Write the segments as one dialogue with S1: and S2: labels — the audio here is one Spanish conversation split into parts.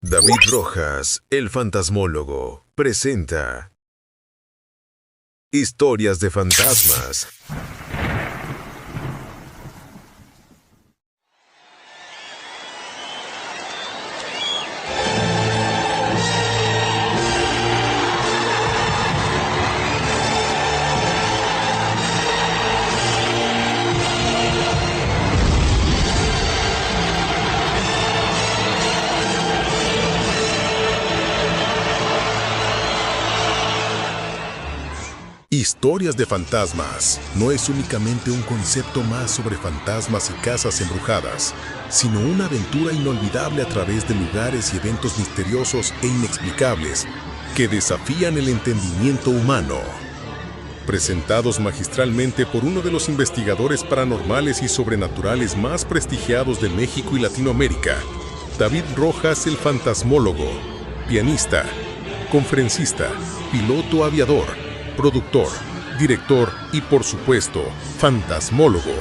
S1: David Rojas, el fantasmólogo, presenta Historias de fantasmas. Historias de fantasmas no es únicamente un concepto más sobre fantasmas y casas embrujadas, sino una aventura inolvidable a través de lugares y eventos misteriosos e inexplicables que desafían el entendimiento humano. Presentados magistralmente por uno de los investigadores paranormales y sobrenaturales más prestigiados de México y Latinoamérica, David Rojas el fantasmólogo, pianista, conferencista, piloto aviador, productor, director y, por supuesto, fantasmólogo.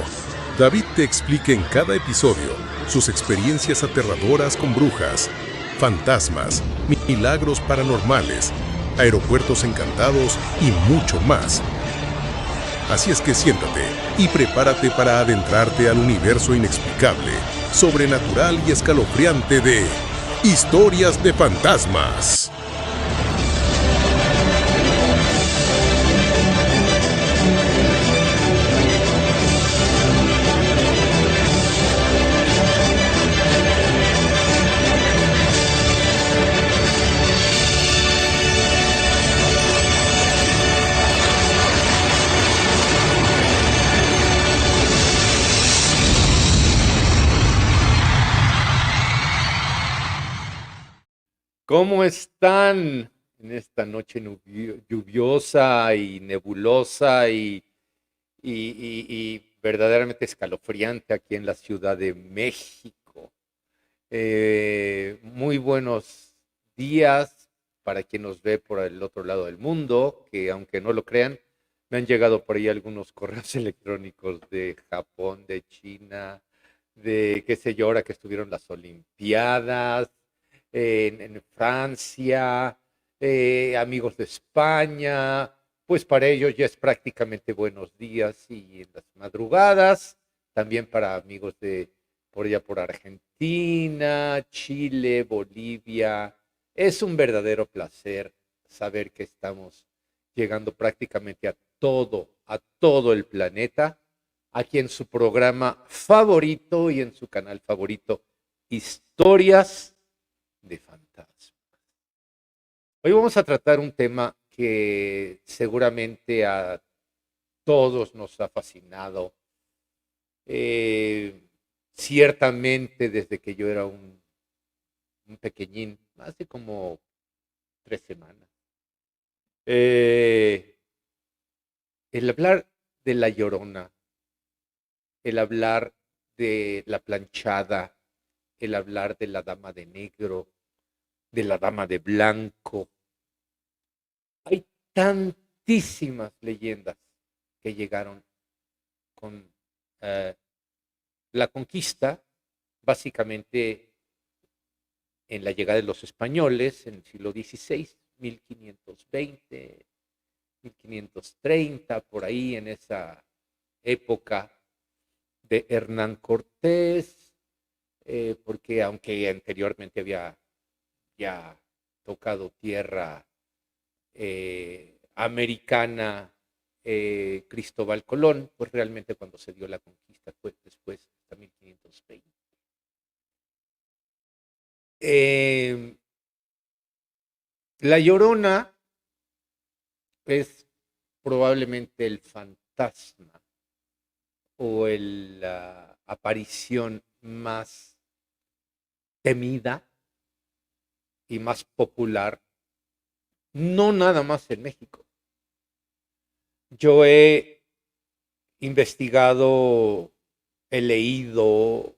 S1: David te explica en cada episodio sus experiencias aterradoras con brujas, fantasmas, milagros paranormales, aeropuertos encantados y mucho más. Así es que siéntate y prepárate para adentrarte al universo inexplicable, sobrenatural y escalofriante de Historias de Fantasmas.
S2: ¿Cómo están en esta noche lluviosa y nebulosa y verdaderamente escalofriante aquí en la Ciudad de México? Muy buenos días para quien nos ve por el otro lado del mundo, que aunque no lo crean, me han llegado por ahí algunos correos electrónicos de Japón, de China, de qué sé yo, ahora que estuvieron las Olimpiadas, en Francia, amigos de España, pues para ellos ya es prácticamente buenos días y en las madrugadas, también para amigos de por allá por Argentina, Chile, Bolivia. Es un verdadero placer saber que estamos llegando prácticamente a todo el planeta, aquí en su programa favorito y en su canal favorito, Historias de Fantasmas. Hoy vamos a tratar un tema que seguramente a todos nos ha fascinado. Eh, Ciertamente desde que yo era un pequeñín, hace como 3 semanas. Eh, el hablar de La Llorona, el hablar de la planchada, el hablar de la dama de negro, de la dama de blanco. Hay tantísimas leyendas que llegaron con eh, la conquista, básicamente en la llegada de los españoles en el siglo XVI, 1520, 1530, por ahí en esa época de Hernán Cortés, porque aunque anteriormente había ya tocado tierra americana, Cristóbal Colón, pues realmente cuando se dio la conquista fue después, hasta 1520. Eh, la Llorona es probablemente el fantasma o la aparición más temida y más popular, no nada más en México. Yo he investigado, he leído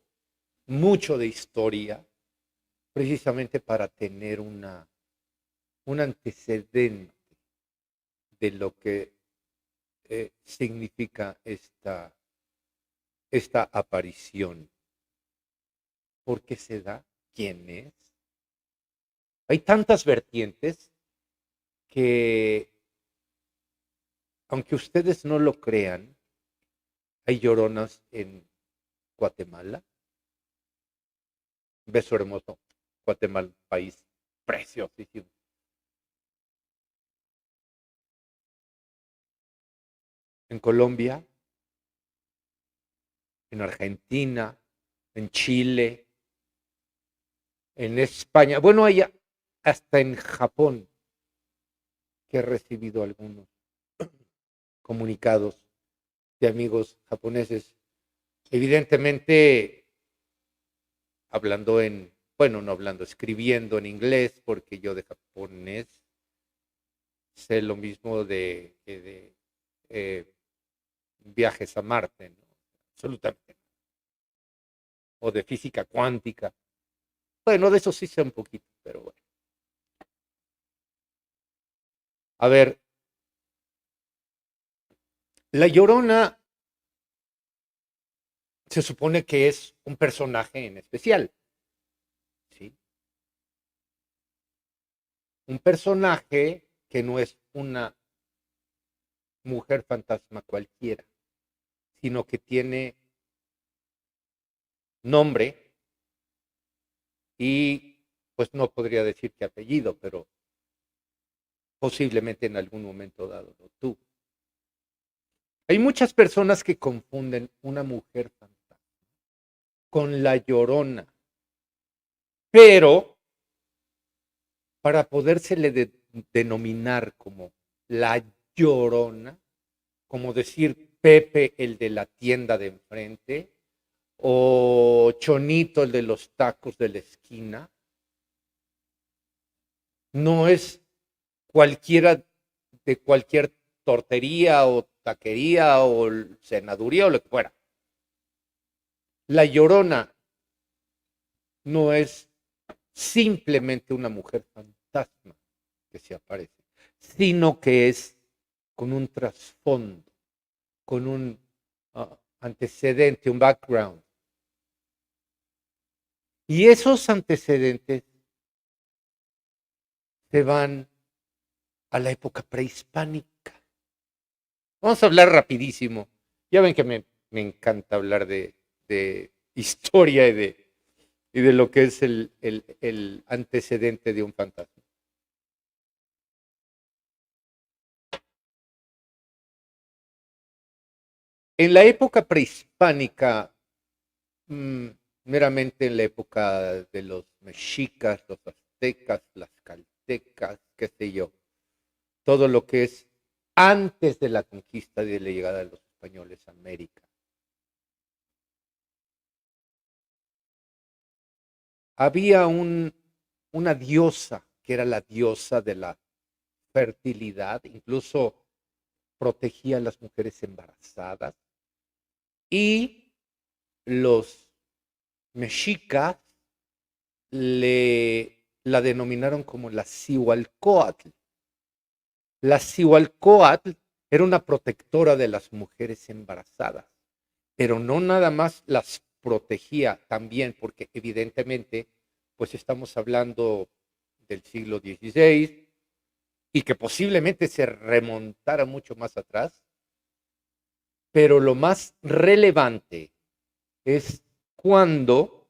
S2: mucho de historia, precisamente para tener un antecedente de lo que significa esta aparición. ¿Por qué se da? ¿Quién es? Hay tantas vertientes que, aunque ustedes no lo crean, hay lloronas en Guatemala. Beso hermoso, Guatemala, país preciosísimo. En Colombia, en Argentina, en Chile, en España. Bueno, hay hasta en Japón que he recibido algunos comunicados de amigos japoneses. Evidentemente, hablando en, bueno, no hablando, escribiendo en inglés, porque yo de japonés sé lo mismo de viajes a Marte, ¿no? Absolutamente. O de física cuántica. Bueno, de eso sí sé un poquito, pero bueno. A ver, La Llorona se supone que es un personaje en especial, ¿sí? Un personaje que no es una mujer fantasma cualquiera, sino que tiene nombre y pues no podría decir qué apellido, pero posiblemente en algún momento dado lo tuvo. Hay muchas personas que confunden una mujer fantasma con la Llorona, pero para podérsele denominar como la Llorona, como decir Pepe el de la tienda de enfrente o Chonito el de los tacos de la esquina, no es cualquiera de cualquier tortería o taquería o cenaduría o lo que fuera. La Llorona no es simplemente una mujer fantasma que se aparece, sino que es con un trasfondo, con un antecedente, un background. Y esos antecedentes se van a la época prehispánica. Vamos a hablar rapidísimo. Ya ven que me encanta hablar de historia y de lo que es el antecedente de un fantasma. En la época prehispánica, mm, meramente en la época de los mexicas, los aztecas, las caltecas, qué sé yo, todo lo que es antes de la conquista y de la llegada de los españoles a América. Había una diosa que era la diosa de la fertilidad, incluso protegía a las mujeres embarazadas, y los mexicas la denominaron como la Cihualcoatl. La Cihualcoatl era una protectora de las mujeres embarazadas, pero no nada más las protegía también, porque evidentemente, pues estamos hablando del siglo XVI y que posiblemente se remontara mucho más atrás, pero lo más relevante es cuando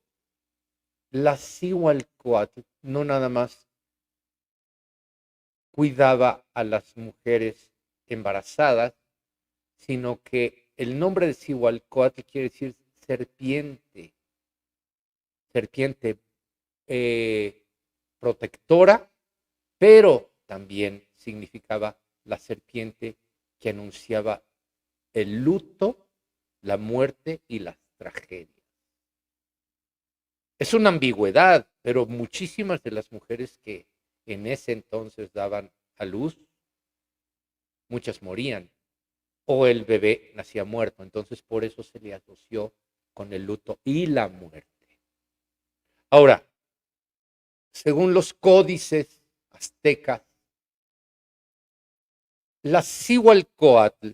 S2: la Cihualcoatl no nada más cuidaba a las mujeres embarazadas, sino que el nombre de Cihualcoatl quiere decir serpiente, serpiente protectora, pero también significaba la serpiente que anunciaba el luto, la muerte y las tragedias. Es una ambigüedad, pero muchísimas de las mujeres que en ese entonces daban a luz, muchas morían o el bebé nacía muerto. Entonces por eso se le asoció con el luto y la muerte. Ahora, según los códices aztecas, la Cihualcoatl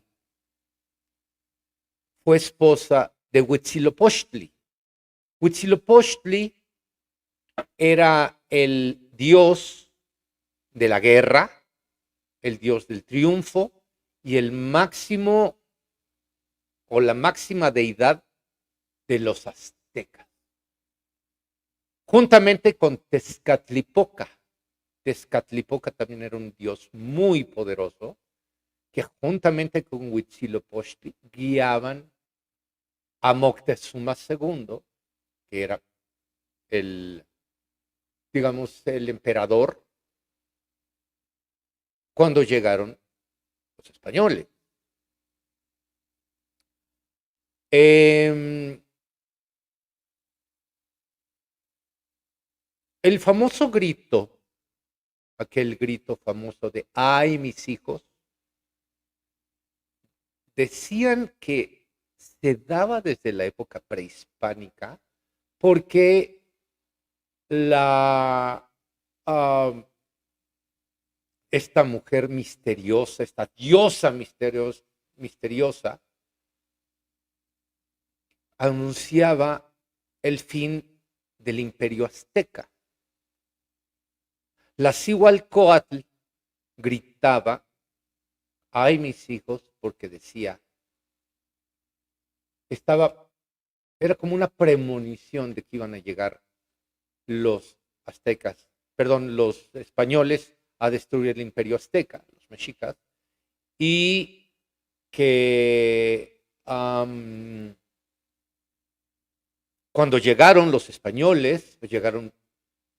S2: fue esposa de Huitzilopochtli. Huitzilopochtli era el dios de la guerra, el dios del triunfo y el máximo o la máxima deidad de los aztecas, juntamente con Tezcatlipoca. Tezcatlipoca también era un dios muy poderoso que juntamente con Huitzilopochtli guiaban a Moctezuma II, que era el, digamos, el emperador cuando llegaron los españoles. El famoso grito, aquel grito famoso de ¡ay, mis hijos! Decían que se daba desde la época prehispánica porque la, uh, esta mujer misteriosa, esta diosa misteriosa, anunciaba el fin del imperio azteca. La Cihualcoatl gritaba, ay mis hijos, porque decía, era como una premonición de que iban a llegar los aztecas, perdón, los españoles a destruir el imperio azteca, los mexicas, y que cuando llegaron los españoles, pues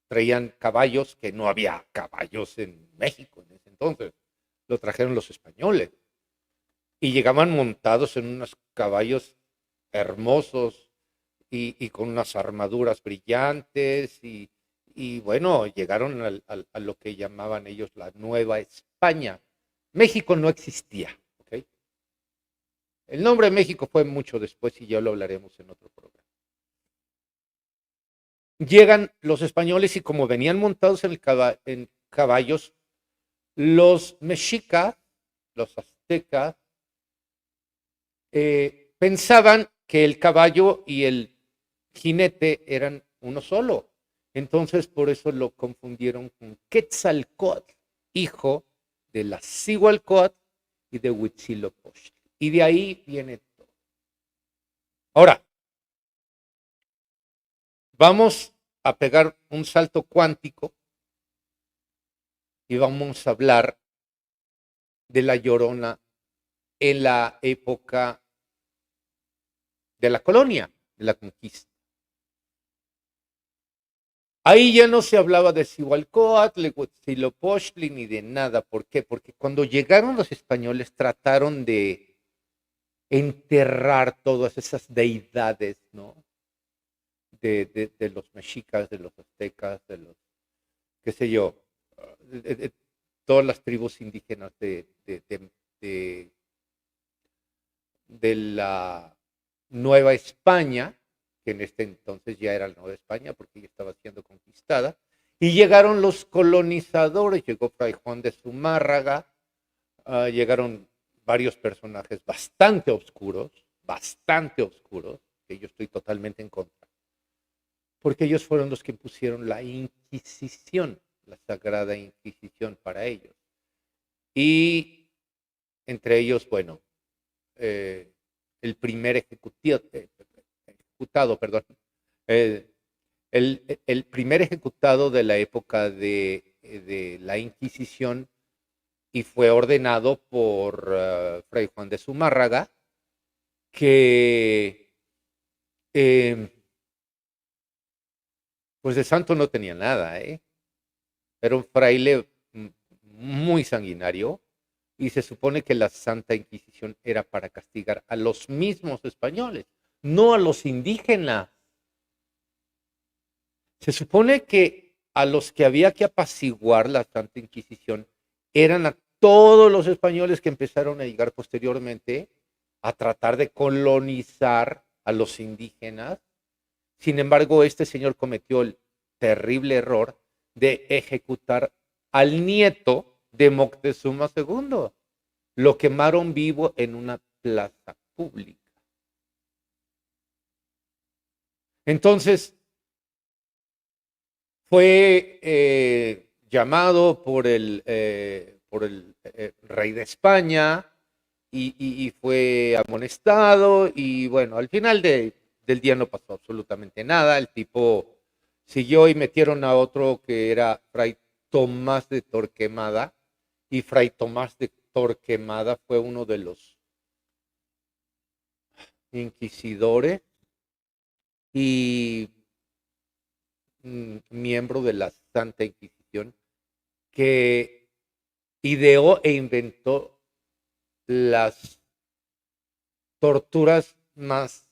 S2: traían caballos, que no había caballos en México en ese entonces, lo trajeron los españoles, y llegaban montados en unos caballos hermosos y con unas armaduras brillantes y bueno, llegaron a lo que llamaban ellos la Nueva España. México no existía, ¿ok? El nombre de México fue mucho después y ya lo hablaremos en otro programa. Llegan los españoles y como venían montados en caballos, los mexicas, los aztecas, pensaban que el caballo y el jinete eran uno solo. Entonces por eso lo confundieron con Quetzalcóatl, hijo de la Cihualcoatl y de Huitzilopochtli. Y de ahí viene todo. Ahora, vamos a pegar un salto cuántico y vamos a hablar de la Llorona en la época de la colonia, de la conquista. Ahí ya no se hablaba de Cihualcóatl, de Huitzilopochtli, ni de nada. ¿Por qué? Porque cuando llegaron los españoles trataron de enterrar todas esas deidades, ¿no? De los mexicas, de los aztecas, de los, qué sé yo, de todas las tribus indígenas de la Nueva España, que en este entonces ya era la Nueva España porque ya estaba siendo conquistada, y llegaron los colonizadores, llegó Fray Juan de Zumárraga, llegaron varios personajes bastante oscuros, que yo estoy totalmente en contra, porque ellos fueron los que impusieron la Inquisición, la Sagrada Inquisición para ellos. Y entre ellos, bueno, el primer ejecutado, perdón, el primer ejecutado de la época de la Inquisición y fue ordenado por Fray Juan de Zumárraga, que pues de santo no tenía nada, ¿eh? Era un fraile muy sanguinario y se supone que la Santa Inquisición era para castigar a los mismos españoles, no a los indígenas. Se supone que a los que había que apaciguar la Santa Inquisición eran a todos los españoles que empezaron a llegar posteriormente a tratar de colonizar a los indígenas. Sin embargo, este señor cometió el terrible error de ejecutar al nieto de Moctezuma II. Lo quemaron vivo en una plaza pública. Entonces, Fue llamado por el rey de España y fue amonestado y bueno, al final del día no pasó absolutamente nada. El tipo siguió y metieron a otro que era Fray Tomás de Torquemada y Fray Tomás de Torquemada fue uno de los inquisidores y miembro de la Santa Inquisición que ideó e inventó las torturas más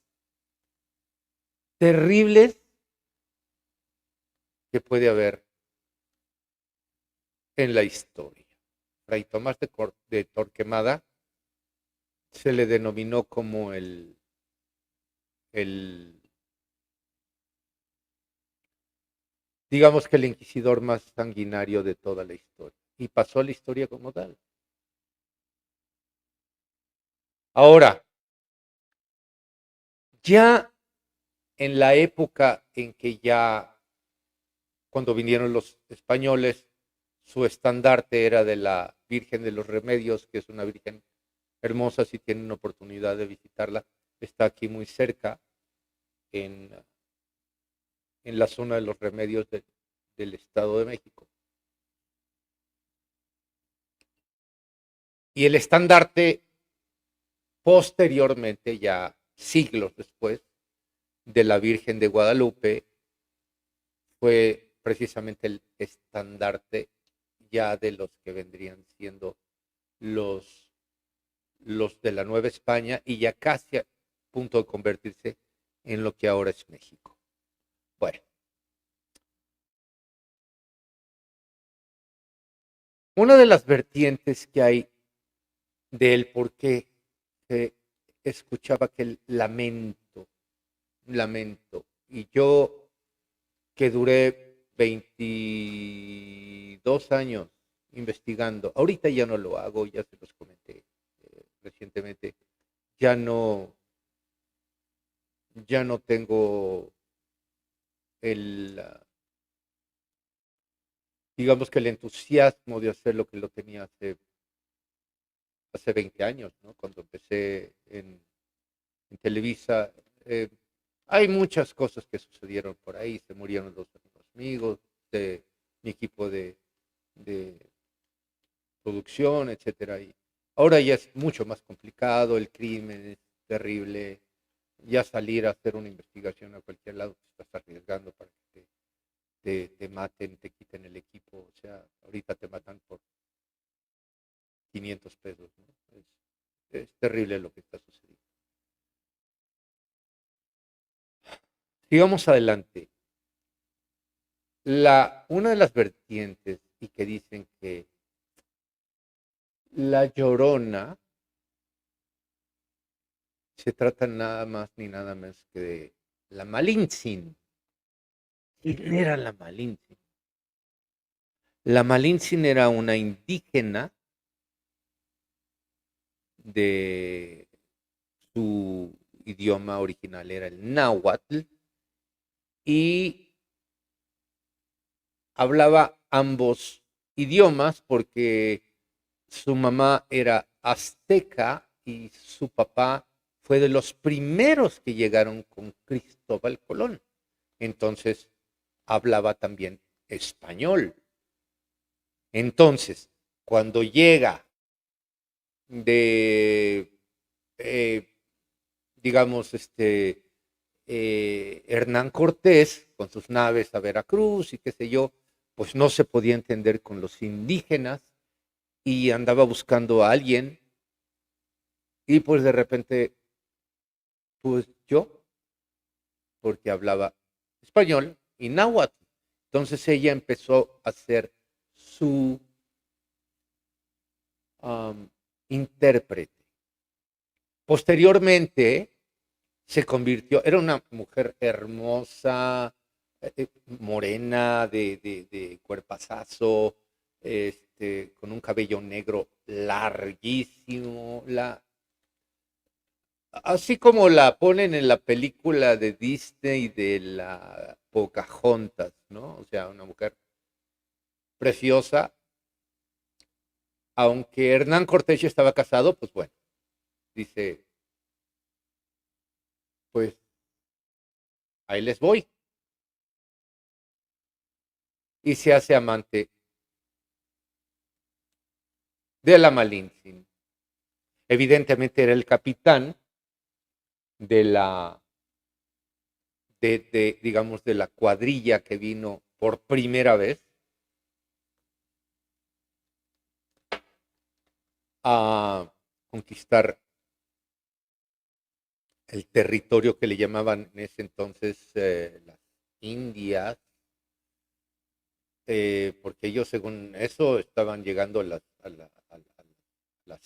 S2: terribles que puede haber en la historia. Fray Tomás de Torquemada se le denominó como el, digamos que el inquisidor más sanguinario de toda la historia. Y pasó a la historia como tal. Ahora, ya en la época en que ya, cuando vinieron los españoles, su estandarte era de la Virgen de los Remedios, que es una virgen hermosa, si tienen oportunidad de visitarla, está aquí muy cerca, en, en la zona de los Remedios del Estado de México. Y el estandarte, posteriormente, ya siglos después, de la Virgen de Guadalupe, fue precisamente el estandarte ya de los que vendrían siendo los, los de la Nueva España y ya casi a punto de convertirse en lo que ahora es México. Bueno, una de las vertientes que hay del por qué se escuchaba que el lamento, y yo que duré 22 años investigando, ahorita ya no lo hago, ya se los comenté recientemente, ya no, ya no tengo el, digamos que el entusiasmo de hacer lo que lo tenía hace 20 años, ¿no? Cuando empecé en Televisa. Hay muchas cosas que sucedieron por ahí, se murieron dos amigos de mi equipo de producción, etcétera. Y ahora ya es mucho más complicado, el crimen es terrible, ya salir a hacer una investigación a cualquier lado te estás arriesgando para que te maten, te quiten el equipo, o sea, ahorita te matan por 500 pesos, ¿no? Es terrible lo que está sucediendo. Sigamos adelante. Una de las vertientes y que dicen que la Llorona se trata nada más ni nada más que de la Malintzin. ¿Quién era la Malintzin? La Malintzin era una indígena de su idioma original, era el náhuatl, y hablaba ambos idiomas porque su mamá era azteca y su papá fue de los primeros que llegaron con Cristóbal Colón. Entonces hablaba también español. Entonces, cuando llega de, eh, digamos, Hernán Cortés con sus naves a Veracruz y qué sé yo, pues no se podía entender con los indígenas y andaba buscando a alguien y pues de repente, pues yo, porque hablaba español y náhuatl. Entonces ella empezó a hacer su um, intérprete. Posteriormente se convirtió, era una mujer hermosa, morena, de cuerpazazo, con un cabello negro larguísimo. Así como la ponen en la película de Disney de la Pocahontas, ¿no? O sea, una mujer preciosa, aunque Hernán Cortés ya estaba casado, pues bueno, dice, pues ahí les voy. Y se hace amante de la Malintzin. Evidentemente era el capitán de la, digamos, de la cuadrilla que vino por primera vez a conquistar el territorio que le llamaban en ese entonces las Indias, porque ellos según eso estaban llegando a las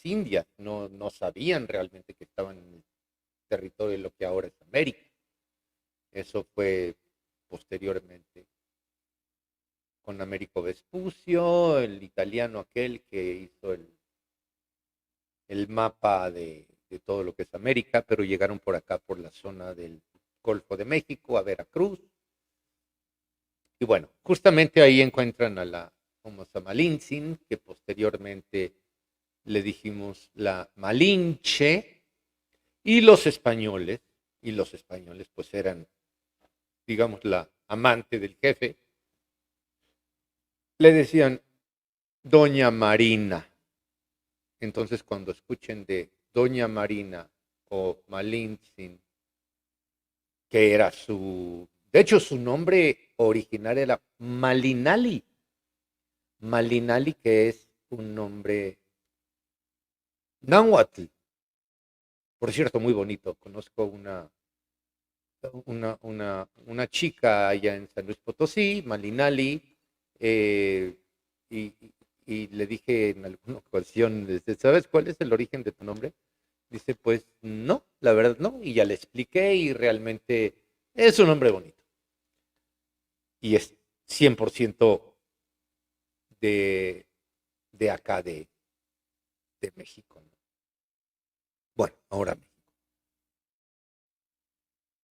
S2: Indias, no sabían realmente que estaban en el territorio de lo que ahora es América. Eso fue posteriormente con Américo Vespucio, el italiano aquel que hizo el mapa de todo lo que es América, pero llegaron por acá, por la zona del Golfo de México, a Veracruz. Y bueno, justamente ahí encuentran a la famosa Malintzin, que posteriormente le dijimos la Malinche, y los españoles pues eran, digamos, la amante del jefe, le decían Doña Marina. Entonces, cuando escuchen de Doña Marina o Malintzin, que era de hecho, su nombre original era Malinali. Malinali, que es un nombre náhuatl, por cierto, muy bonito. Conozco una chica allá en San Luis Potosí, Malinali, eh, y, y le dije en alguna ocasión, ¿sabes cuál es el origen de tu nombre? Dice, pues no, la verdad no, y ya le expliqué y realmente es un nombre bonito y es 100% de, de acá de México, ¿no? Bueno, ahora México.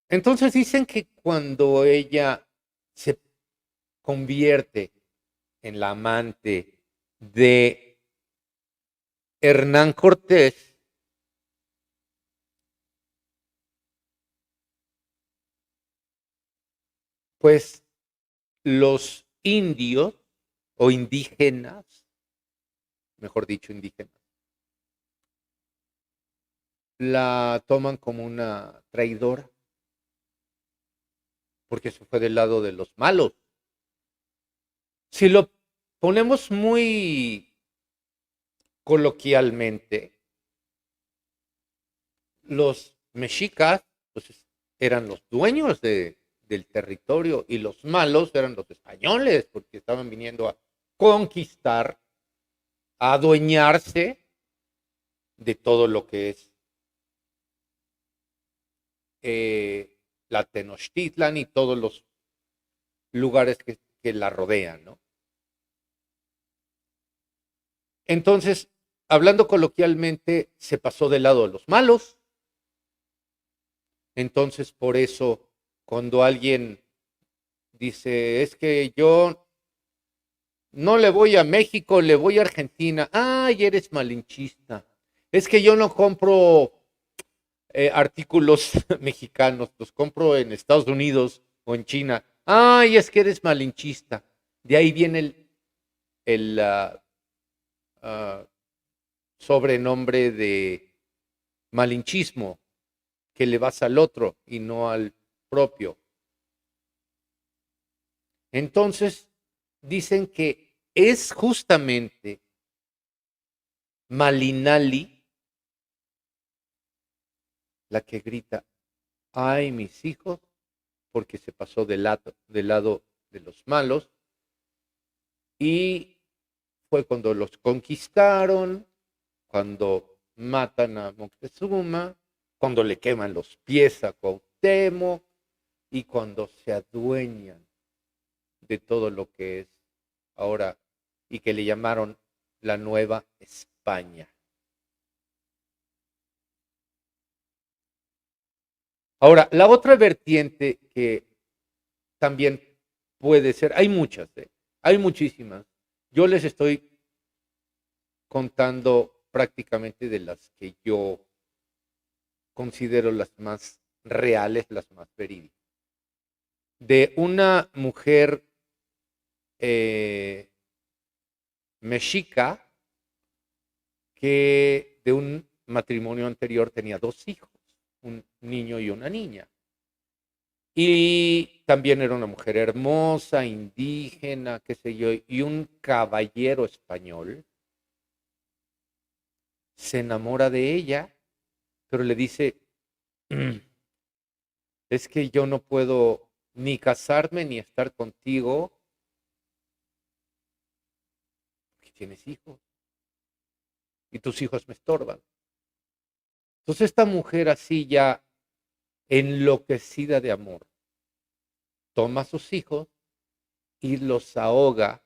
S2: Entonces dicen que cuando ella se convierte en la amante de Hernán Cortés, pues los indios o indígenas, mejor dicho, indígenas, la toman como una traidora, porque se fue del lado de los malos. Si lo ponemos muy coloquialmente, los mexicas pues, eran los dueños del territorio y los malos eran los españoles, porque estaban viniendo a conquistar, a adueñarse de todo lo que es la Tenochtitlan y todos los lugares que la rodean, ¿no? Entonces, hablando coloquialmente, se pasó del lado de los malos. Entonces, por eso, cuando alguien dice, es que yo no le voy a México, le voy a Argentina, ay, eres malinchista. Es que yo no compro artículos mexicanos, los compro en Estados Unidos o en China. Ay, es que eres malinchista. De ahí viene el uh, sobrenombre de malinchismo, que le vas al otro y no al propio. Entonces, dicen que es justamente Malinali la que grita, ay, mis hijos, porque se pasó del lado de los malos, y fue cuando los conquistaron, cuando matan a Moctezuma, cuando le queman los pies a Cuauhtémoc y cuando se adueñan de todo lo que es ahora y que le llamaron la Nueva España. Ahora, la otra vertiente que también puede ser, hay muchas, hay muchísimas. Yo les estoy contando prácticamente de las que yo considero las más reales, las más verídicas. De una mujer eh, mexica que de un matrimonio anterior tenía dos hijos, un niño y una niña. Y también era una mujer hermosa, indígena, qué sé yo, y un caballero español se enamora de ella, pero le dice, es que yo no puedo ni casarme ni estar contigo porque tienes hijos y tus hijos me estorban. Entonces esta mujer así ya enloquecida de amor, toma a sus hijos y los ahoga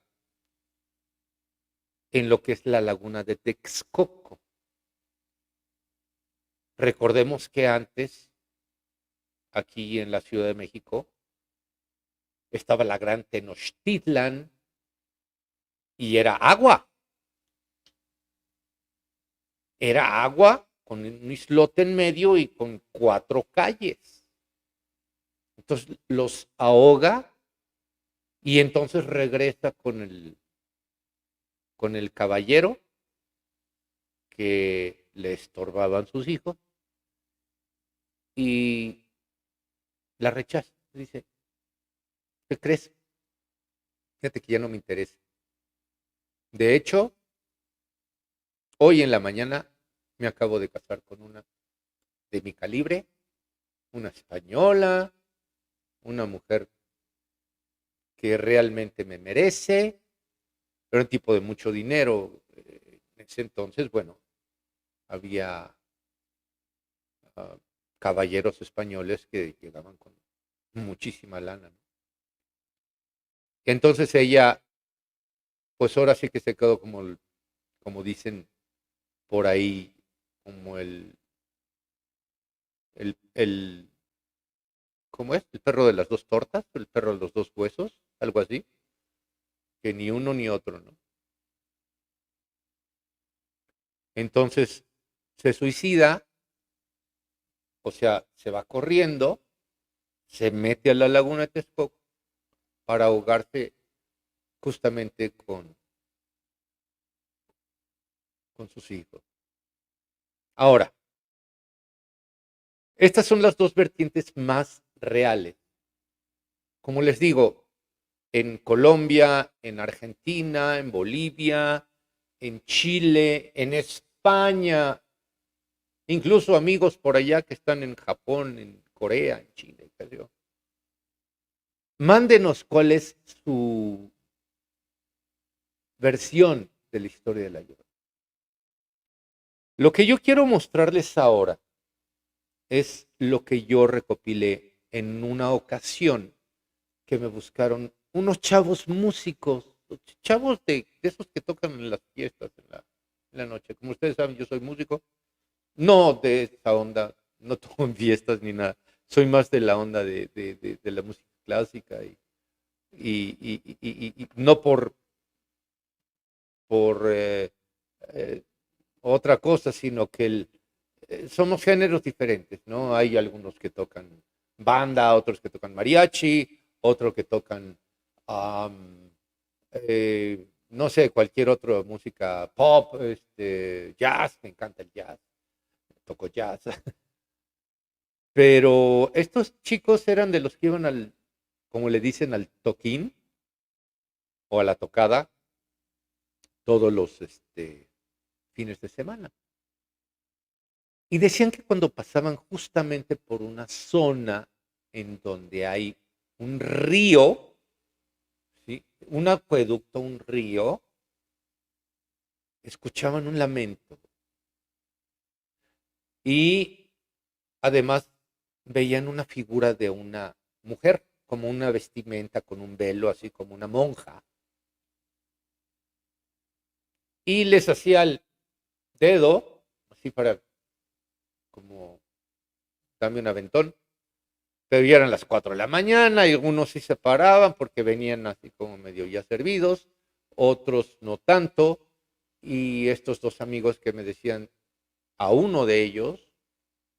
S2: en lo que es la laguna de Texcoco. Recordemos que antes, aquí en la Ciudad de México, estaba la gran Tenochtitlan y era agua. Era agua con un islote en medio y con 4 calles. Entonces los ahoga y entonces regresa con el caballero que le estorbaban sus hijos y la rechaza. Dice, ¿qué crees? Fíjate que ya no me interesa. De hecho, hoy en la mañana me acabo de casar con una de mi calibre, una española, una mujer que realmente me merece, era un tipo de mucho dinero. En ese entonces, bueno, había ah, caballeros españoles que llegaban con muchísima lana, ¿no? Entonces ella, pues ahora sí que se quedó como dicen por ahí, como el, ¿cómo es? El perro de las dos tortas, el perro de los dos huesos, algo así, que ni uno ni otro, ¿no? Entonces se suicida, o sea, se va corriendo, se mete a la laguna de Texcoco para ahogarse justamente con sus hijos. Ahora, estas son las dos vertientes más reales. Como les digo, en Colombia, en Argentina, en Bolivia, en Chile, en España, incluso amigos por allá que están en Japón, en Corea, en China, qué sé yo. Mándenos cuál es su versión de la historia de la Llorona. Lo que yo quiero mostrarles ahora es lo que yo recopilé en una ocasión que me buscaron unos chavos músicos, chavos de esos que tocan en las fiestas en la noche. Como ustedes saben, yo soy músico, no de esa onda, no toco en fiestas ni nada. Soy más de la onda de la música clásica y no por otra cosa, sino que somos géneros diferentes, ¿no? Hay algunos que tocan banda, otros que tocan mariachi, otros que tocan, am, no sé, cualquier otra música pop, jazz, me encanta el jazz, toco jazz. Pero estos chicos eran de los que iban como le dicen, al toquín o a la tocada todos los fines de semana. Y decían que cuando pasaban justamente por una zona en donde hay un río, ¿sí? Un acueducto, un río, escuchaban un lamento y además veían una figura de una mujer, como una vestimenta con un velo, así como una monja, y les hacía el dedo, así para como dame un aventón, pero ya eran las 4 de la mañana y algunos sí se paraban porque venían así como medio ya servidos, otros no tanto. Y estos dos amigos que me decían, a uno de ellos,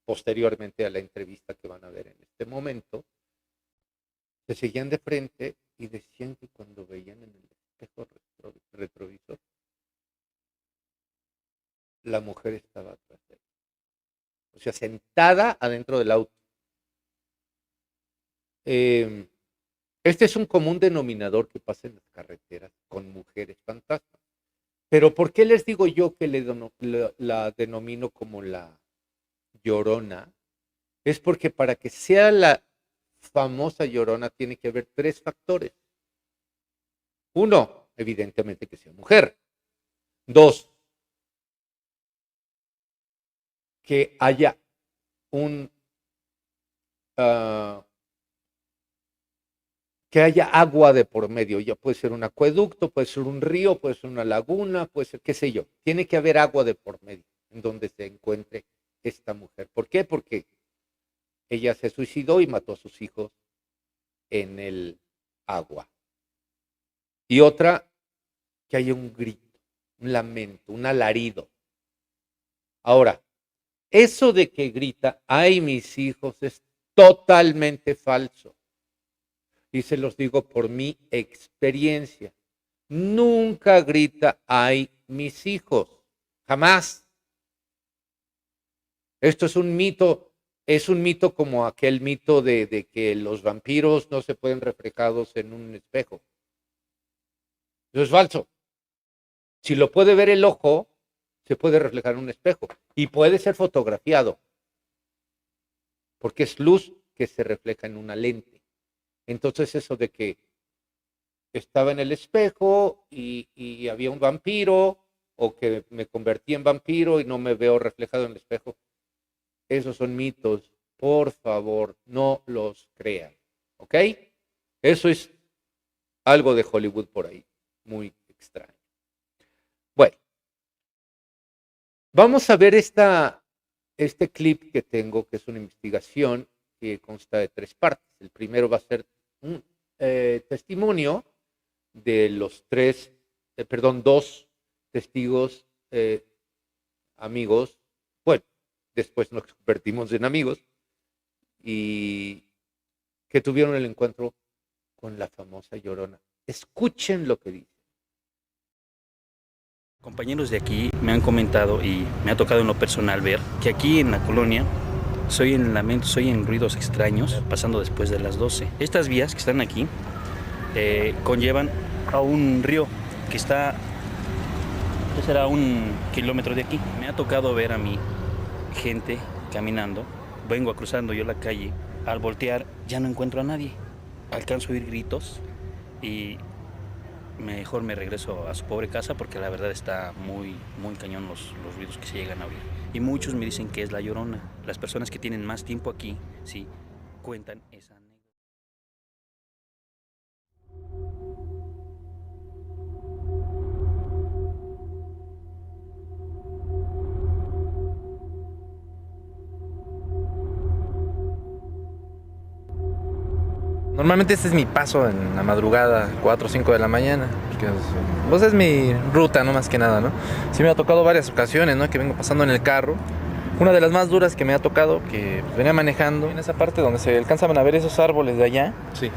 S2: posteriormente a la entrevista que van a ver en este momento, se seguían de frente y decían que cuando veían en el espejo retrovisor, la mujer estaba atrás de él. O sea, sentada adentro del auto. Este es un común denominador que pasa en las carreteras con mujeres fantasmas. Pero ¿por qué les digo yo que la denomino como la Llorona? Es porque para que sea la famosa Llorona tiene que haber 3 factores. 1, evidentemente que sea mujer. 2, que haya un que haya agua de por medio. Ya puede ser un acueducto, puede ser un río, puede ser una laguna, puede ser qué sé yo. Tiene que haber agua de por medio en donde se encuentre esta mujer. ¿Por qué? Porque ella se suicidó y mató a sus hijos en el agua. Y otra, que haya un grito, un lamento, un alarido. Ahora, eso de que grita, ay, mis hijos, es totalmente falso. Y se los digo por mi experiencia. Nunca grita, ay, mis hijos. Jamás. Esto es un mito como aquel mito de que los vampiros no se pueden reflejados en un espejo. Eso es falso. Si lo puede ver el ojo, se puede reflejar en un espejo y puede ser fotografiado, porque es luz que se refleja en una lente. Entonces eso de que estaba en el espejo y había un vampiro, o que me convertí en vampiro y no me veo reflejado en el espejo, esos son mitos. Por favor, no los crean. ¿Ok? Eso es algo de Hollywood por ahí, muy extraño. Bueno, vamos a ver este clip que tengo, que es una investigación que consta de 3 partes. El primero va a ser un testimonio de los 2 testigos amigos. Bueno, después nos convertimos en amigos y que tuvieron el encuentro con la famosa Llorona. Escuchen lo que dice.
S3: Compañeros de aquí me han comentado y me ha tocado en lo personal ver que aquí en la colonia soy en ruidos extraños pasando después de las 12. Estas vías que están aquí conllevan a un río que está, ¿qué será? 1 kilómetro de aquí. Me ha tocado ver a mí gente caminando, vengo cruzando yo la calle, al voltear ya no encuentro a nadie, alcanzo a oír gritos y mejor me regreso a su pobre casa porque la verdad está muy cañón los ruidos que se llegan a oír. Y muchos me dicen que es la Llorona. Las personas que tienen más tiempo aquí, sí, cuentan esa anécdota.
S4: Normalmente este es mi paso en la madrugada, 4 o 5 de la mañana, porque pues es mi ruta, no más que nada, ¿no? Sí me ha tocado varias ocasiones, ¿no? Que vengo pasando en el carro. Una de las más duras que me ha tocado, que pues, venía manejando en esa parte donde se alcanzaban a ver esos árboles de allá.
S2: Sí.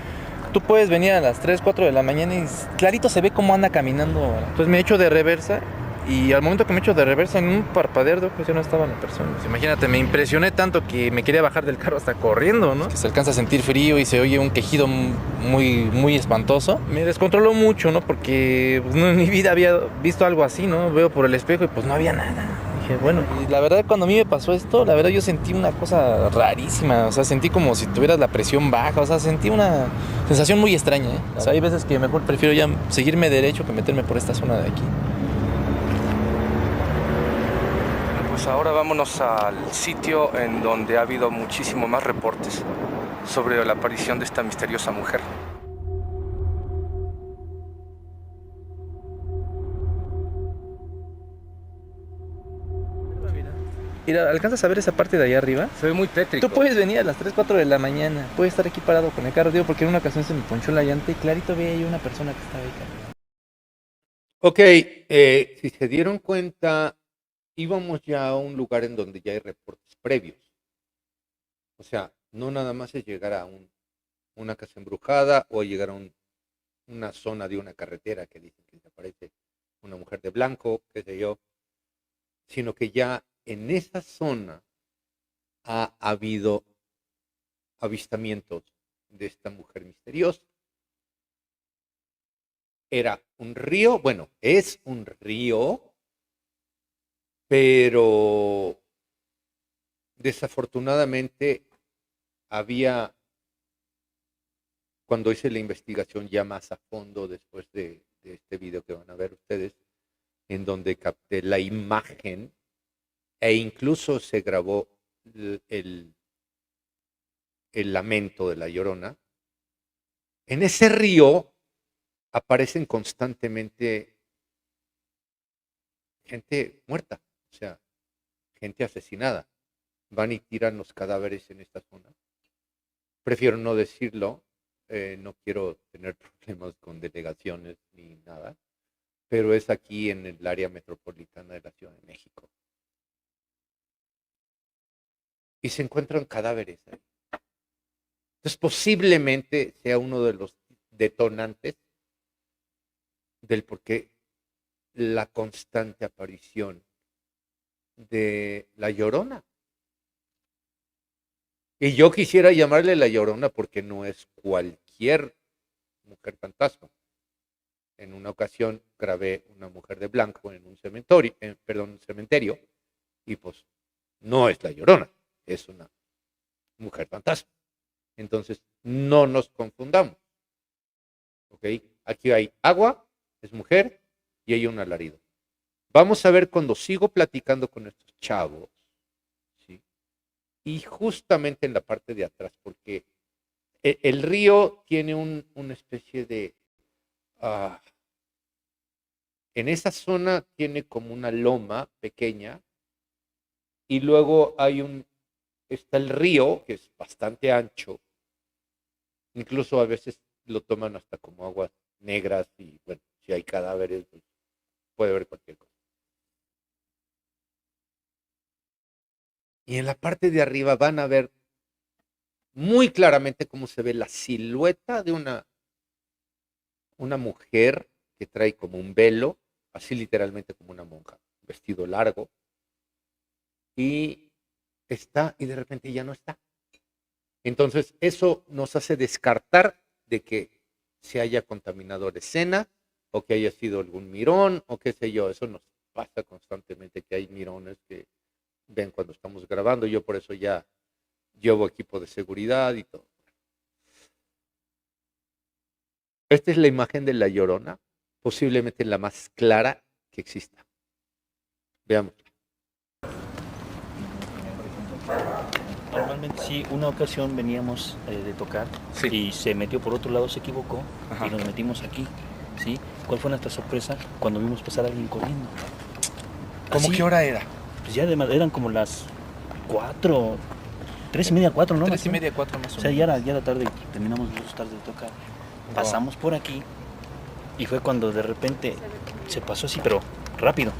S4: Tú puedes venir a las 3, 4 de la mañana y clarito se ve cómo anda caminando. Entonces me echo de reversa y al momento que me echo de reversa, en un parpadear de ojos ya no estaba la persona. Pues imagínate, me impresioné tanto que me quería bajar del carro hasta corriendo, ¿no? Es que se alcanza a sentir frío y se oye un quejido muy espantoso. Me descontroló mucho, ¿no? Porque pues, no, en mi vida había visto algo así, ¿no? Veo por el espejo y pues no había nada. Dije, bueno, y la verdad cuando a mí me pasó esto, la verdad yo sentí una cosa rarísima. O sea, sentí como si tuvieras la presión baja. O sea, sentí una sensación muy extraña, ¿eh? O sea, hay veces que mejor prefiero ya seguirme derecho que meterme por esta zona de aquí.
S5: Pues ahora vámonos al sitio en donde ha habido muchísimo más reportes sobre la aparición de esta misteriosa mujer.
S4: Mira, ¿alcanzas a ver esa parte de allá arriba?
S5: Se ve muy tétrico.
S4: Tú puedes venir a las 3, 4 de la mañana. Puedes estar aquí parado con el carro, digo, porque en una ocasión se me ponchó la llanta y clarito veía ahí una persona que estaba ahí caminando.
S2: Ok, si se dieron cuenta, íbamos ya a un lugar en donde ya hay reportes previos. O sea, no nada más es llegar a una casa embrujada o llegar a una zona de una carretera que dicen que se aparece una mujer de blanco, qué sé yo, sino que ya en esa zona ha habido avistamientos de esta mujer misteriosa. Era un río, bueno, es un río, pero desafortunadamente había, cuando hice la investigación ya más a fondo después de este video que van a ver ustedes, en donde capté la imagen e incluso se grabó el, el lamento de la Llorona. En ese río aparecen constantemente gente muerta, o sea, gente asesinada. Van y tiran los cadáveres en esta zona. Prefiero no decirlo, no quiero tener problemas con delegaciones ni nada, pero es aquí en el área metropolitana de la Ciudad de México. Y se encuentran cadáveres ahí. Entonces posiblemente sea uno de los detonantes del por qué la constante aparición de la Llorona. Y yo quisiera llamarle la Llorona porque no es cualquier mujer fantasma. En una ocasión grabé una mujer de blanco en un cementerio, y pues no es la Llorona, es una mujer fantasma. Entonces, no nos confundamos. ¿Ok? Aquí hay agua, es mujer, y hay un alarido. Vamos a ver cuando sigo platicando con estos chavos, ¿sí? Y justamente en la parte de atrás, porque el río tiene una especie de... en esa zona tiene como una loma pequeña, y luego está el río, que es bastante ancho. Incluso a veces lo toman hasta como aguas negras y bueno, si hay cadáveres, pues, puede haber cualquier cosa. Y en la parte de arriba van a ver muy claramente cómo se ve la silueta de una mujer que trae como un velo, así literalmente como una monja, vestido largo, y está, y de repente ya no está. Entonces, eso nos hace descartar de que se haya contaminado la escena o que haya sido algún mirón o qué sé yo. Eso nos pasa constantemente, que hay mirones que ven cuando estamos grabando. Yo por eso ya llevo equipo de seguridad y todo. Esta es la imagen de la Llorona, posiblemente la más clara que exista. Veamos.
S3: Normalmente sí, una ocasión veníamos de tocar
S5: Sí.
S3: y se metió por otro lado, se equivocó.
S5: Ajá.
S3: Y nos metimos aquí, ¿sí? ¿Cuál fue nuestra sorpresa? Cuando vimos pasar a alguien corriendo.
S5: ¿Cómo
S3: Así,
S5: qué hora era?
S3: Pues ya eran como las 4, 3:30, 4, ¿no?
S4: 3:30, 4 más o
S3: O sea,
S4: menos.
S3: ya era tarde, terminamos nosotros tarde de tocar. Pasamos por aquí y fue cuando de repente se pasó así, pero rápido.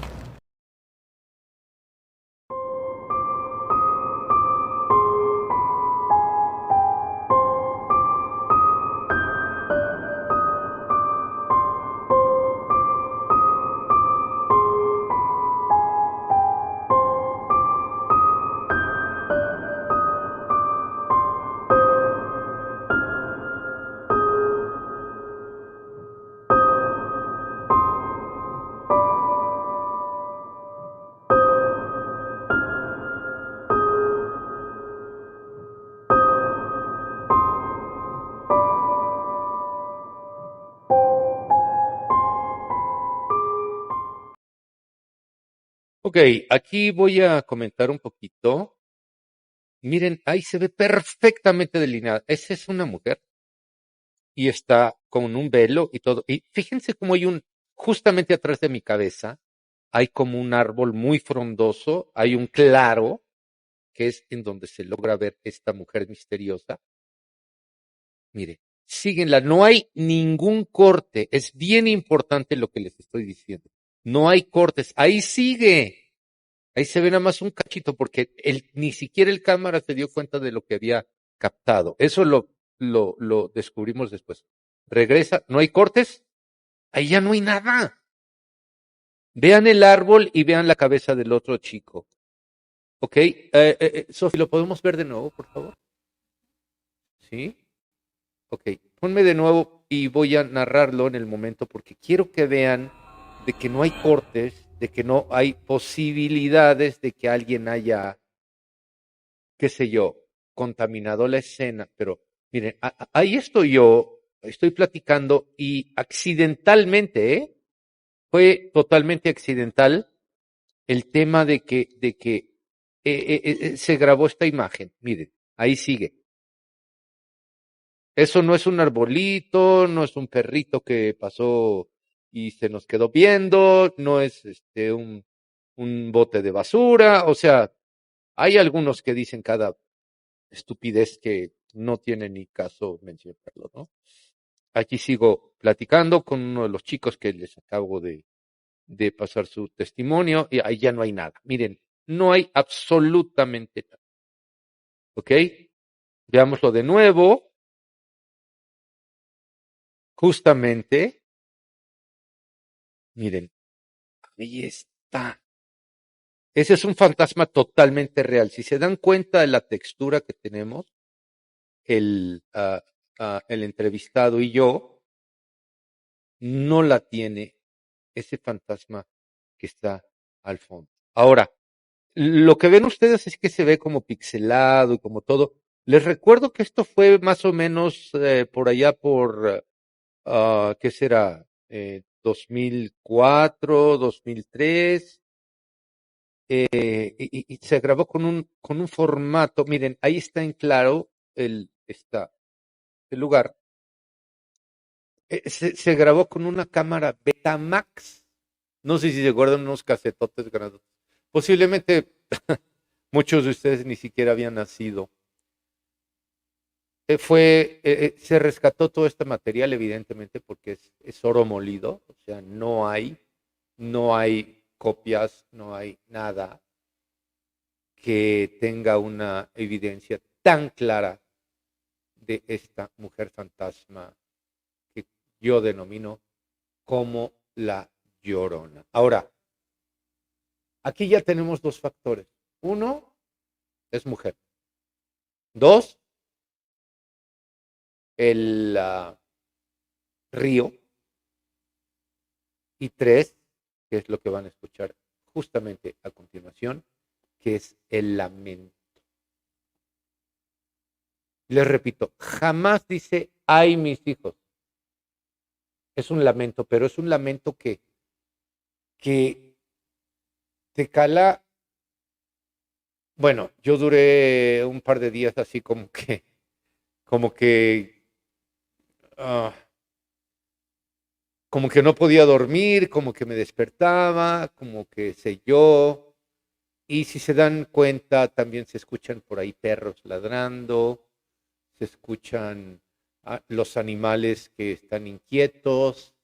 S2: Ok, aquí voy a comentar un poquito. Miren, ahí se ve perfectamente delineada. Esa es una mujer y está con un velo y todo. Y fíjense cómo hay justamente atrás de mi cabeza, hay como un árbol muy frondoso, hay un claro, que es en donde se logra ver esta mujer misteriosa. Mire, síguenla, no hay ningún corte, es bien importante lo que les estoy diciendo. No hay cortes, ahí sigue. Ahí se ve nada más un cachito porque ni siquiera el cámara se dio cuenta de lo que había captado. Eso lo descubrimos después. Regresa, no hay cortes, ahí ya no hay nada. Vean el árbol y vean la cabeza del otro chico. ¿Ok? Sofi, ¿lo podemos ver de nuevo, por favor? ¿Sí? Ok, ponme de nuevo y voy a narrarlo en el momento porque quiero que vean de que no hay cortes, de que no hay posibilidades de que alguien haya, qué sé yo, contaminado la escena. Pero miren, ahí estoy yo, estoy platicando y accidentalmente, fue totalmente accidental el tema de que se grabó esta imagen. Miren, ahí sigue. Eso no es un arbolito, no es un perrito que pasó y se nos quedó viendo, no es un bote de basura, o sea, hay algunos que dicen cada estupidez que no tiene ni caso mencionarlo, ¿no? Aquí sigo platicando con uno de los chicos que les acabo de pasar su testimonio y ahí ya no hay nada. Miren, no hay absolutamente nada. ¿Ok? Veámoslo de nuevo. Justamente, miren, ahí está. Ese es un fantasma totalmente real. Si se dan cuenta de la textura que tenemos, el entrevistado y yo, no la tiene ese fantasma que está al fondo. Ahora, lo que ven ustedes es que se ve como pixelado y como todo. Les recuerdo que esto fue más o menos por allá por, ¿qué será? 2004, 2003. Y se grabó con un formato. Miren, ahí está en claro el lugar. Se grabó con una cámara Betamax. No sé si se acuerdan unos casetotes grandes. Posiblemente muchos de ustedes ni siquiera habían nacido. Se rescató todo este material, evidentemente, porque es oro molido. O sea, no hay copias, no hay nada que tenga una evidencia tan clara de esta mujer fantasma que yo denomino como la Llorona. Ahora, aquí ya tenemos dos factores. Uno, es mujer. Dos, el río. Y tres, que es lo que van a escuchar justamente a continuación, que es el lamento. Les repito, jamás dice, ay, mis hijos. Es un lamento, pero es un lamento que te cala. Bueno, yo duré un par de días así ah, como que no podía dormir, como que me despertaba, como que sé yo. Y si se dan cuenta, también se escuchan por ahí perros ladrando, se escuchan los animales que están inquietos.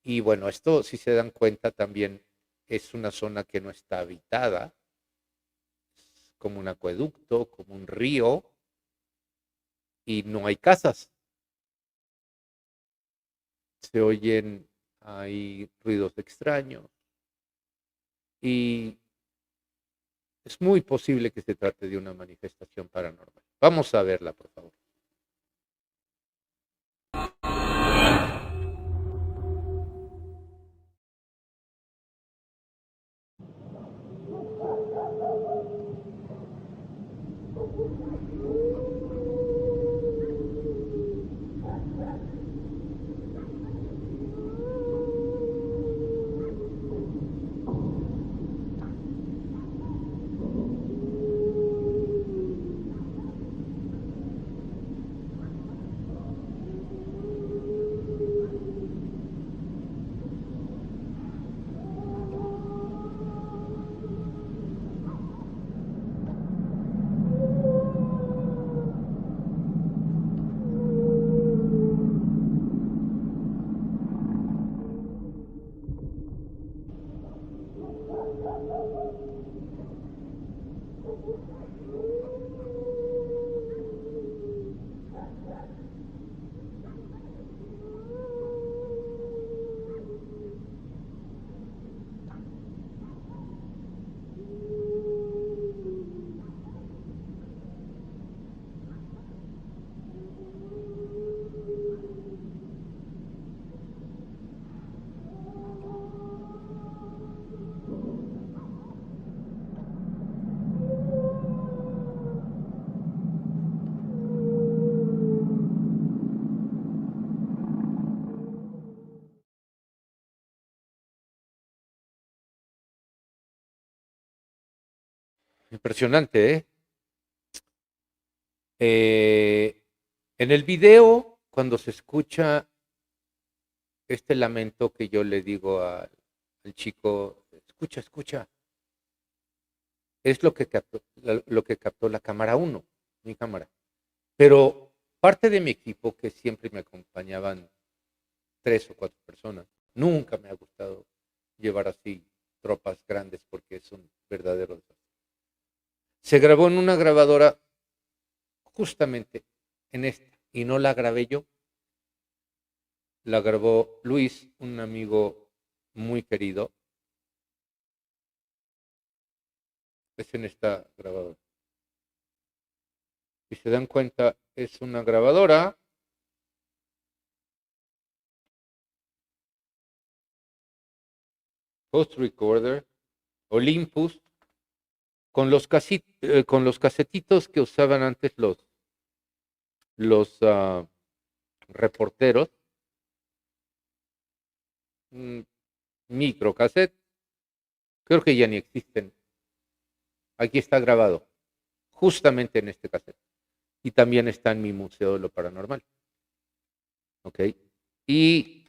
S2: Y bueno, esto, si se dan cuenta, también es una zona que no está habitada, es como un acueducto, como un río, y no hay casas. Se oyen ahí ruidos extraños y es muy posible que se trate de una manifestación paranormal. Vamos a verla, por favor. Impresionante, ¿eh? En el video, cuando se escucha este lamento que yo le digo al chico, escucha, escucha, es lo que captó la cámara uno, mi cámara. Pero parte de mi equipo, que siempre me acompañaban 3 o 4 personas, nunca me ha gustado llevar así tropas grandes porque es un verdadero desastre. Se grabó en una grabadora justamente en esta, y no la grabé yo. La grabó Luis, un amigo muy querido. Es en esta grabadora. Si se dan cuenta, es una grabadora Post Recorder Olympus con los casetitos que usaban antes los reporteros, microcassette, creo que ya ni existen. Aquí está grabado, justamente en este cassette. Y también está en mi Museo de lo Paranormal. ¿Ok? Y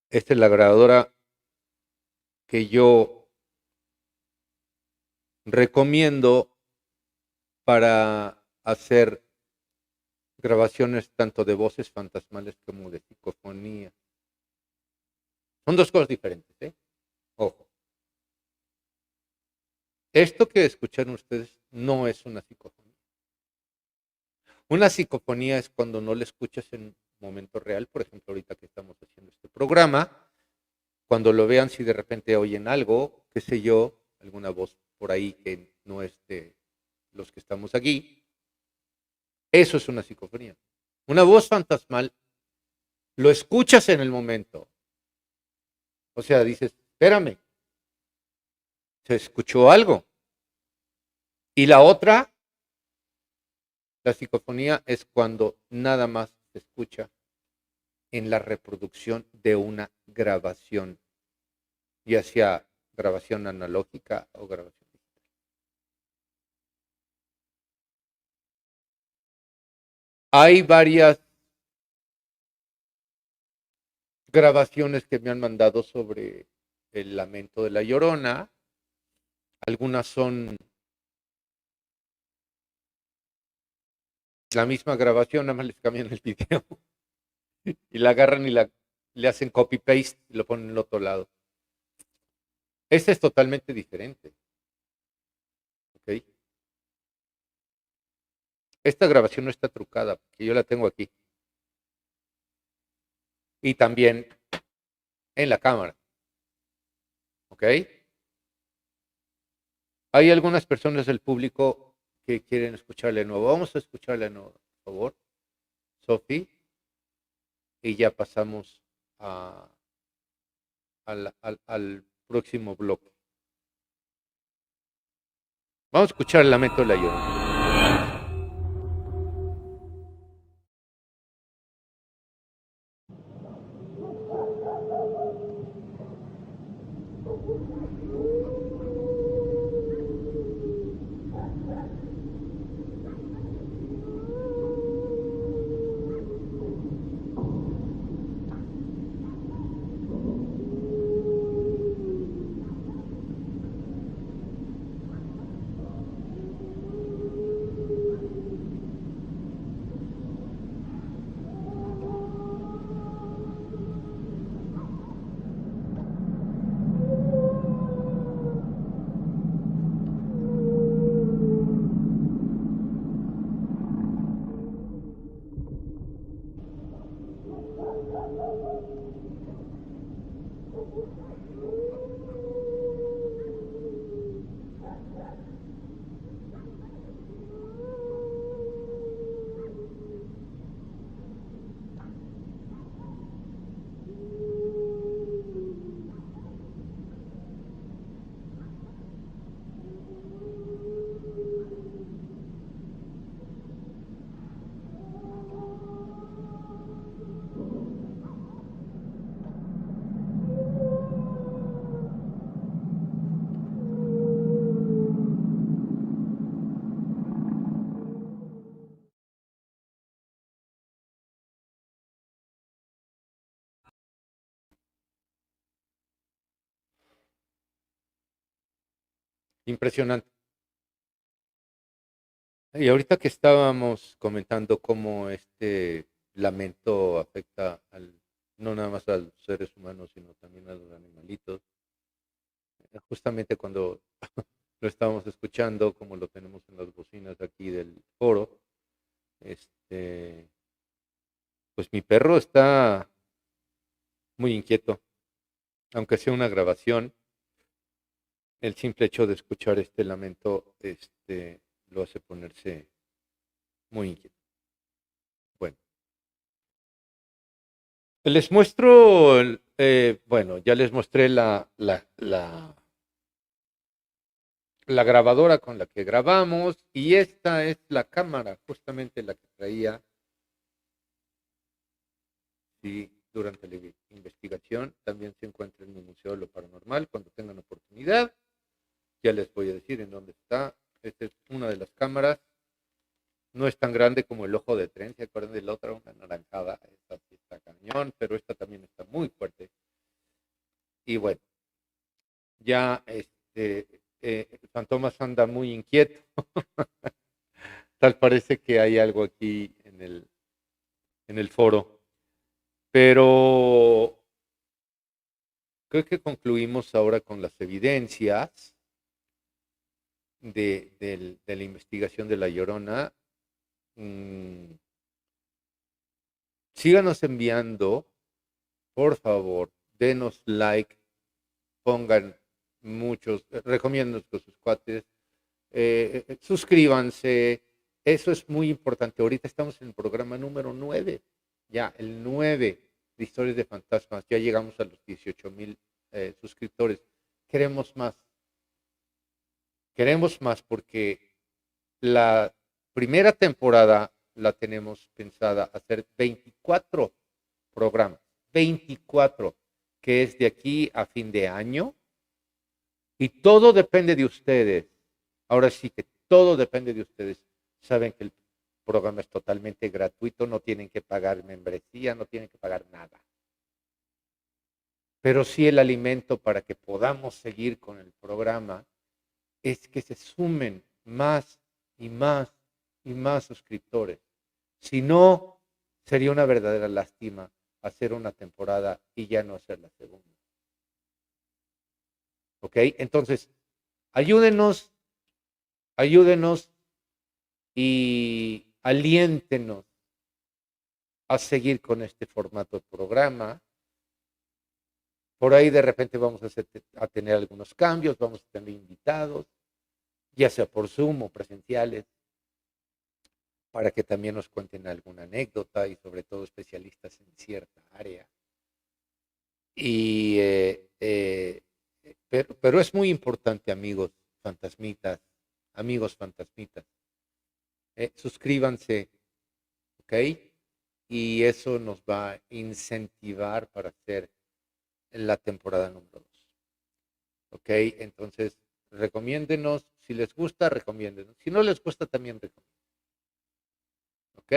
S2: esta es la grabadora que yo recomiendo para hacer grabaciones tanto de voces fantasmales como de psicofonía. Son dos cosas diferentes, ¿eh? Ojo. Esto que escucharon ustedes no es una psicofonía. Una psicofonía es cuando no la escuchas en momento real, por ejemplo, ahorita que estamos haciendo este programa, cuando lo vean, si de repente oyen algo, qué sé yo, alguna voz por ahí que no es de los que estamos aquí, eso es una psicofonía. Una voz fantasmal lo escuchas en el momento. O sea, dices, espérame, se escuchó algo. Y la otra, la psicofonía, es cuando nada más se escucha en la reproducción de una grabación, ya sea grabación analógica o grabación digital. Hay varias grabaciones que me han mandado sobre el lamento de la Llorona. Algunas son la misma grabación, nada más les cambian el video y la agarran y le hacen copy-paste y lo ponen en el otro lado. Esta es totalmente diferente. ¿Ok? Esta grabación no está trucada, porque yo la tengo aquí. Y también en la cámara. ¿Ok? Hay algunas personas del público que quieren escucharle de nuevo. Vamos a escucharle de nuevo, por favor, Sofi. Y ya pasamos al próximo bloque. Vamos a escuchar el lamento de la Llorona. Impresionante. Y ahorita que estábamos comentando cómo este lamento afecta no nada más a los seres humanos, sino también a los animalitos, justamente cuando lo estábamos escuchando, como lo tenemos en las bocinas aquí del foro, este, pues mi perro está muy inquieto, aunque sea una grabación, el simple hecho de escuchar este lamento, lo hace ponerse muy inquieto. Bueno, les muestro, bueno, ya les mostré la grabadora con la que grabamos y esta es la cámara, justamente la que traía durante la investigación. También se encuentra en mi Museo de lo Paranormal cuando tengan oportunidad. Ya les voy a decir en dónde está. Esta es una de las cámaras. No es tan grande como el ojo de tren, ¿se acuerdan de la otra? Una anaranjada. Esta sí está cañón, pero esta también está muy fuerte. Y bueno, ya Fantomas anda muy inquieto. Tal parece que hay algo aquí en el foro. Pero creo que concluimos ahora con las evidencias de la investigación de La Llorona. Síganos enviando, por favor, denos like, pongan muchos, recomienden con sus cuates, suscríbanse, eso es muy importante. Ahorita estamos en el programa número 9, ya el 9 de Historias de Fantasmas, ya llegamos a los 18,000 suscriptores. Queremos más porque la primera temporada la tenemos pensada hacer 24 programas, 24, que es de aquí a fin de año, y todo depende de ustedes. Ahora sí que todo depende de ustedes. Saben que el programa es totalmente gratuito, no tienen que pagar membresía, no tienen que pagar nada. Pero sí el alimento para que podamos seguir con el programa es que se sumen más y más y más suscriptores. Si no, sería una verdadera lástima hacer una temporada y ya no hacer la segunda. ¿Ok? Entonces, ayúdenos y aliéntenos a seguir con este formato de programa. Por ahí de repente vamos a tener algunos cambios, vamos a tener invitados, ya sea por Zoom o presenciales, para que también nos cuenten alguna anécdota y sobre todo especialistas en cierta área. Y, pero es muy importante, amigos fantasmitas, suscríbanse, ¿ok? Y eso nos va a incentivar para hacer la temporada número 2. ¿Ok? Entonces, recomiéndenos. Si les gusta, recomiéndenos. Si no les gusta, también recomiéndenos. ¿Ok?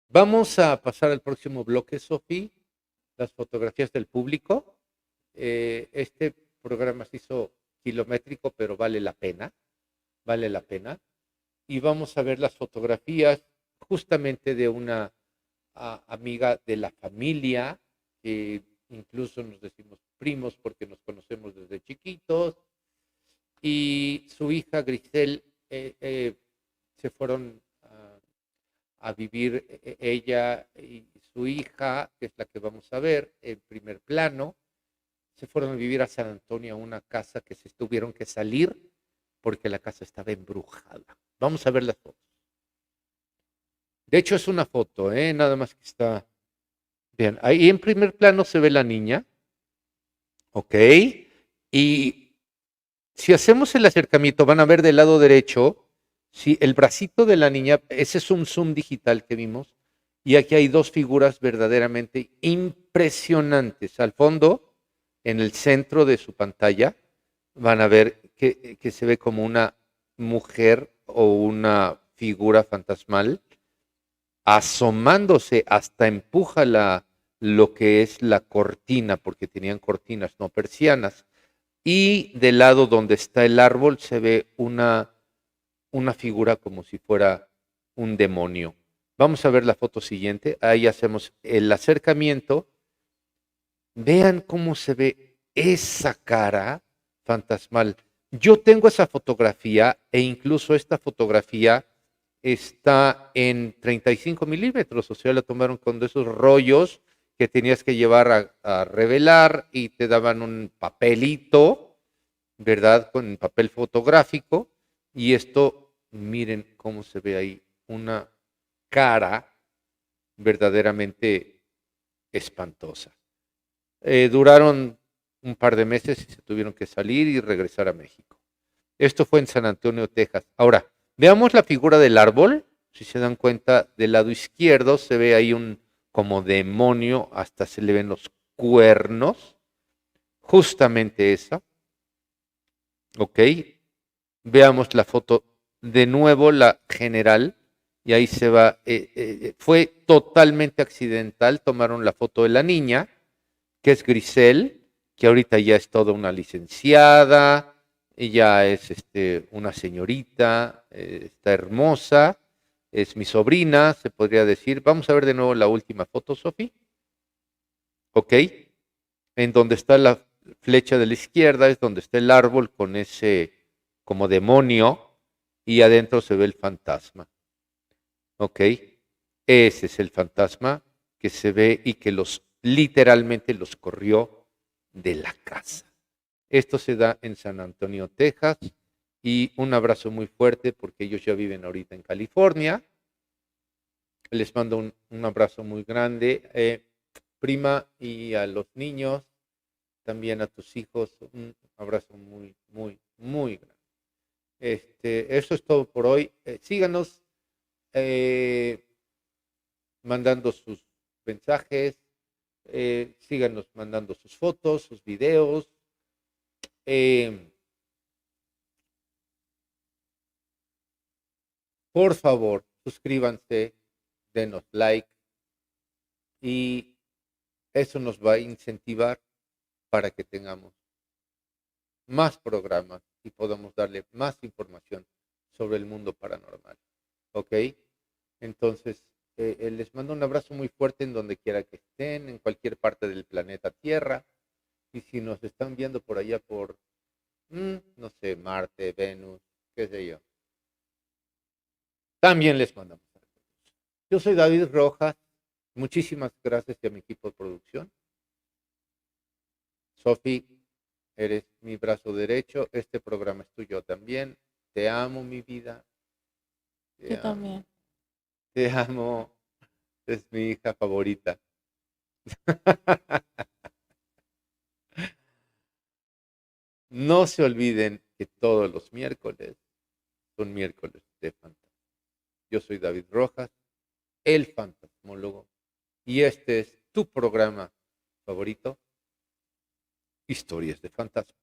S2: Vamos a pasar al próximo bloque, Sofi. Las fotografías del público. Este programa se hizo kilométrico, pero vale la pena. Vale la pena. Y vamos a ver las fotografías justamente de una amiga de la familia, que incluso nos decimos primos porque nos conocemos desde chiquitos, y su hija Grisel se fueron a vivir, ella y su hija, que es la que vamos a ver en primer plano, se fueron a vivir a San Antonio, a una casa que se tuvieron que salir porque la casa estaba embrujada. Vamos a ver las fotos. De hecho, es una foto, nada más que está. Bien, ahí en primer plano se ve la niña. Ok. Y si hacemos el acercamiento, van a ver del lado derecho, sí, el bracito de la niña, ese es un zoom digital que vimos. Y aquí hay dos figuras verdaderamente impresionantes. Al fondo, en el centro de su pantalla, van a ver que se ve como una mujer o una figura fantasmal asomándose, hasta empuja lo que es la cortina, porque tenían cortinas, no persianas. Y del lado donde está el árbol se ve una figura como si fuera un demonio. Vamos a ver la foto siguiente. Ahí hacemos el acercamiento. Vean cómo se ve esa cara fantasmal. Yo tengo esa fotografía e incluso esta fotografía está en 35 milímetros, o sea, la tomaron con de esos rollos que tenías que llevar a revelar y te daban un papelito, ¿verdad? Con papel fotográfico. Y esto, miren cómo se ve ahí, una cara verdaderamente espantosa. Duraron un par de meses y se tuvieron que salir y regresar a México. Esto fue en San Antonio, Texas. Ahora, veamos la figura del árbol. Si se dan cuenta, del lado izquierdo se ve ahí un como demonio, hasta se le ven los cuernos. Justamente esa. Ok. Veamos la foto de nuevo, la general. Y ahí se va. Fue totalmente accidental. Tomaron la foto de la niña, que es Grisel, que ahorita ya es toda una licenciada. Ella es una señorita, está hermosa, es mi sobrina, se podría decir. Vamos a ver de nuevo la última foto, Sofi. Ok. En donde está la flecha de la izquierda es donde está el árbol con ese como demonio y adentro se ve el fantasma. Ok. Ese es el fantasma que se ve y que literalmente los corrió de la casa. Esto se da en San Antonio, Texas, y un abrazo muy fuerte porque ellos ya viven ahorita en California. Les mando un abrazo muy grande, prima, y a los niños, también a tus hijos, un abrazo muy, muy, muy grande. Eso es todo por hoy. Síganos mandando sus mensajes, síganos mandando sus fotos, sus videos. Por favor, suscríbanse, denos like y eso nos va a incentivar para que tengamos más programas y podamos darle más información sobre el mundo paranormal. ¿Ok? Entonces, les mando un abrazo muy fuerte en donde quiera que estén, en cualquier parte del planeta Tierra. Y si nos están viendo por allá por, no sé, Marte, Venus, qué sé yo, también les mandamos saludos. Yo soy David Rojas. Muchísimas gracias a mi equipo de producción. Sofi, eres mi brazo derecho. Este programa es tuyo también. Te amo, mi vida. Te
S6: Yo
S2: amo.
S6: también.
S2: Te amo. Es mi hija favorita. No se olviden que todos los miércoles son miércoles de fantasía. Yo soy David Rojas, el fantasmólogo, y este es tu programa favorito, Historias de Fantasmas.